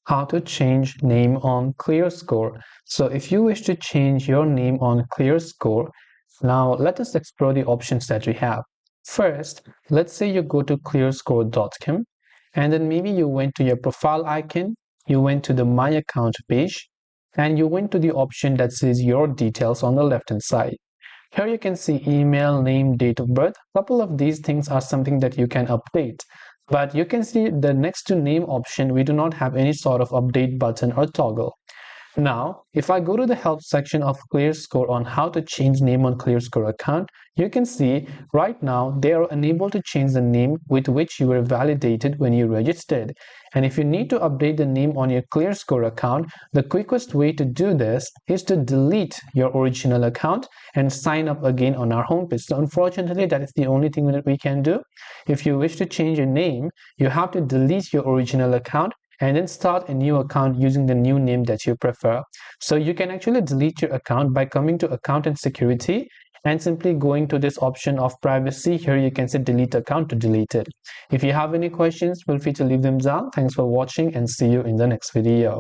How to change name on ClearScore. So if you wish to change your name on ClearScore, now let us explore the options that we have. First, let's say you go to clearscore.com and then maybe you went to your profile icon, you went to the My Account page, and you went to the option that says Your Details on the left hand side. Here you can see email, name, date of birth. A couple of these things are something that you can update. But you can see the next to name option, we do not have any sort of update button or toggle. Now, if I go to the help section of ClearScore on how to change name on ClearScore account, you can see right now they are unable to change the name with which you were validated when you registered. And if you need to update the name on your ClearScore account, the quickest way to do this is to delete your original account and sign up again on our homepage. So unfortunately, that is the only thing that we can do. If you wish to change your name, you have to delete your original account and then start a new account using the new name that you prefer. So you can actually delete your account by coming to account and security and simply going to this option of privacy. Here you can say delete account to delete it. If you have any questions, feel free to leave them down. Thanks for watching and see you in the next video.